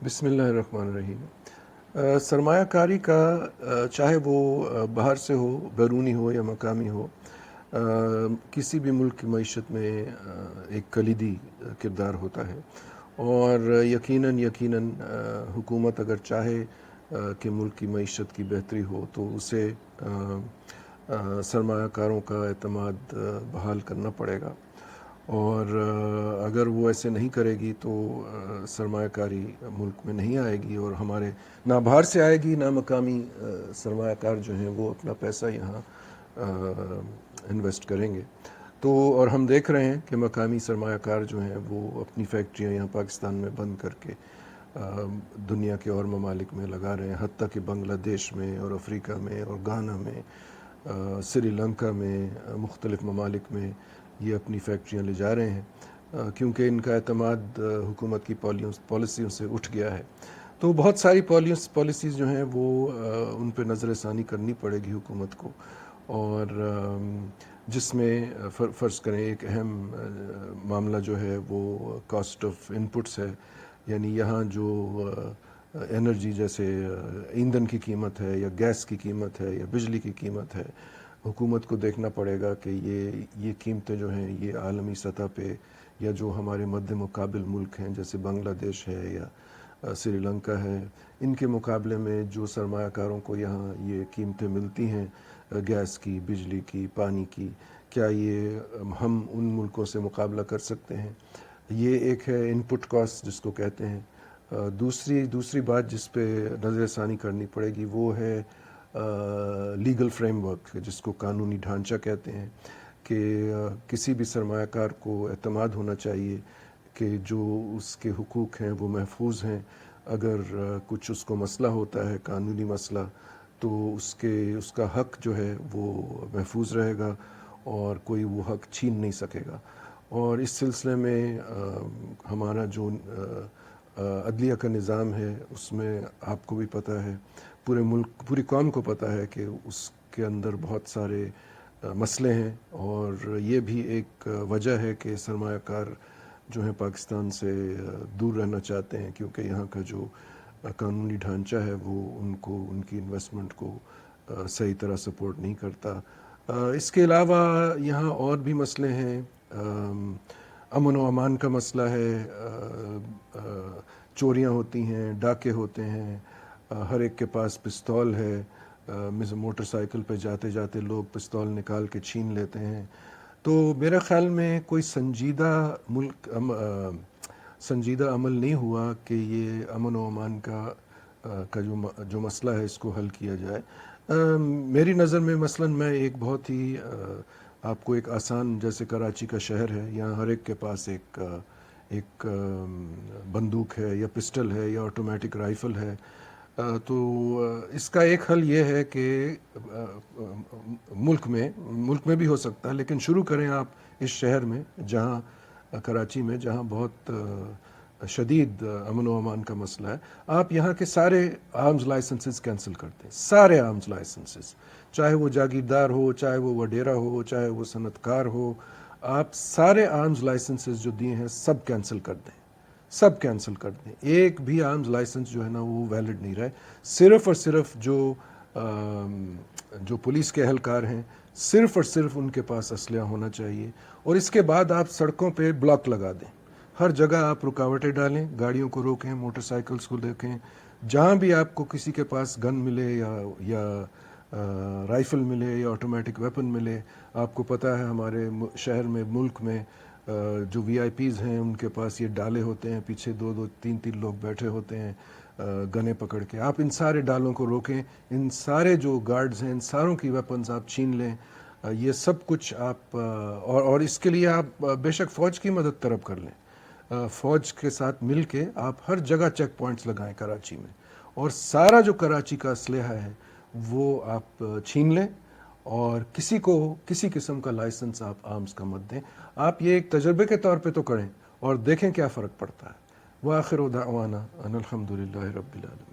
بسم اللہ الرحمن الرحیم۔ سرمایہ کاری کا چاہے وہ باہر سے ہو، بیرونی ہو یا مقامی ہو، کسی بھی ملک کی معیشت میں ایک کلیدی کردار ہوتا ہے، اور یقیناً حکومت اگر چاہے کہ ملک کی معیشت کی بہتری ہو تو اسے سرمایہ کاروں کا اعتماد بحال کرنا پڑے گا، اور اگر وہ ایسے نہیں کرے گی تو سرمایہ کاری ملک میں نہیں آئے گی، اور ہمارے نہ باہر سے آئے گی نہ مقامی سرمایہ کار جو ہیں وہ اپنا پیسہ یہاں انویسٹ کریں گے۔ تو اور ہم دیکھ رہے ہیں کہ مقامی سرمایہ کار جو ہیں وہ اپنی فیکٹریاں یہاں پاکستان میں بند کر کے دنیا کے اور ممالک میں لگا رہے ہیں، حتیٰ کہ بنگلہ دیش میں اور افریقہ میں اور گانا میں، سری لنکا میں، مختلف ممالک میں یہ اپنی فیکٹریاں لے جا رہے ہیں، کیونکہ ان کا اعتماد حکومت کی پالیسیوں سے اٹھ گیا ہے۔ تو بہت ساری پالیسیز جو ہیں وہ ان پہ نظر ثانی کرنی پڑے گی حکومت کو، اور جس میں فرض کریں ایک اہم معاملہ جو ہے وہ کاسٹ آف انپٹس ہے، یعنی یہاں جو انرجی جیسے ایندھن کی قیمت ہے یا گیس کی قیمت ہے یا بجلی کی قیمت ہے، حکومت کو دیکھنا پڑے گا کہ یہ قیمتیں جو ہیں یہ عالمی سطح پہ یا جو ہمارے مد مقابل ملک ہیں جیسے بنگلہ دیش ہے یا سری لنکا ہے، ان کے مقابلے میں جو سرمایہ کاروں کو یہاں یہ قیمتیں ملتی ہیں گیس کی، بجلی کی، پانی کی، کیا یہ ہم ان ملکوں سے مقابلہ کر سکتے ہیں؟ یہ ایک ہے انپٹ کاسٹ جس کو کہتے ہیں۔ دوسری بات جس پہ نظر ثانی کرنی پڑے گی وہ ہے لیگل فریم ورک، جس کو قانونی ڈھانچہ کہتے ہیں، کہ کسی بھی سرمایہ کار کو اعتماد ہونا چاہیے کہ جو اس کے حقوق ہیں وہ محفوظ ہیں، اگر کچھ اس کو مسئلہ ہوتا ہے، قانونی مسئلہ، تو اس کا حق جو ہے وہ محفوظ رہے گا اور کوئی وہ حق چھین نہیں سکے گا۔ اور اس سلسلے میں ہمارا جو عدلیہ کا نظام ہے اس میں آپ کو بھی پتہ ہے، پوری قوم کو پتہ ہے کہ اس کے اندر بہت سارے مسئلے ہیں، اور یہ بھی ایک وجہ ہے کہ سرمایہ کار جو ہیں پاکستان سے دور رہنا چاہتے ہیں، کیونکہ یہاں کا جو قانونی ڈھانچہ ہے وہ ان کی انویسٹمنٹ کو صحیح طرح سپورٹ نہیں کرتا۔ اس کے علاوہ یہاں اور بھی مسئلے ہیں، امن و امان کا مسئلہ ہے، چوریاں ہوتی ہیں، ڈاکے ہوتے ہیں، ہر ایک کے پاس پستول ہے، موٹر سائیکل پہ جاتے جاتے لوگ پستول نکال کے چھین لیتے ہیں۔ تو میرے خیال میں کوئی سنجیدہ عمل نہیں ہوا کہ یہ امن و امان کا جو مسئلہ ہے اس کو حل کیا جائے۔ میری نظر میں مثلا میں ایک بہت ہی آپ کو ایک آسان، جیسے کراچی کا شہر ہے، یہاں ہر ایک کے پاس ایک بندوق ہے یا پسٹل ہے یا آٹومیٹک رائفل ہے، تو اس کا ایک حل یہ ہے کہ ملک میں بھی ہو سکتا ہے، لیکن شروع کریں آپ اس شہر میں، جہاں کراچی میں، جہاں بہت شدید امن و امان کا مسئلہ ہے، آپ یہاں کے سارے آرمز لائسنسز کینسل کرتے ہیں، سارے آرمز لائسنسز، چاہے وہ جاگیردار ہو، چاہے وہ وڈیرا ہو، چاہے وہ صنعت کار ہو، آپ سارے آرمز لائسنسز جو دیے ہیں سب کینسل کر دیں، سب کینسل کر دیں۔ ایک بھی آرمز لائسنس جو ہے نا وہ ویلڈ نہیں رہے، صرف اور صرف جو پولیس کے اہلکار ہیں، صرف اور صرف ان کے پاس اسلحہ ہونا چاہیے، اور اس کے بعد آپ سڑکوں پہ بلاک لگا دیں، ہر جگہ آپ رکاوٹیں ڈالیں، گاڑیوں کو روکیں، موٹر سائیکلز کو دیکھیں، جہاں بھی آپ کو کسی کے پاس گن ملے یا رائفل ملے یا آٹومیٹک ویپن ملے۔ آپ کو پتہ ہے ہمارے شہر میں، ملک میں جو وی آئی پیز ہیں ان کے پاس یہ ڈالے ہوتے ہیں، پیچھے دو تین لوگ بیٹھے ہوتے ہیں گنے پکڑ کے۔ آپ ان سارے ڈالوں کو روکیں، ان سارے جو گارڈز ہیں ان ساروں کی ویپنز آپ چھین لیں، یہ سب کچھ آپ اور اس کے لیے آپ بے شک فوج کی مدد طلب کر لیں، فوج کے ساتھ مل کے آپ ہر جگہ چیک پوائنٹس لگائیں کراچی میں، اور سارا جو کراچی کا اسلحہ ہے وہ آپ چھین لیں، اور کسی قسم کا لائسنس آپ آرمز کا مت دیں۔ آپ یہ ایک تجربے کے طور پہ تو کریں اور دیکھیں کیا فرق پڑتا ہے۔ وآخر دعوانا ان الحمد للہ رب العالمین۔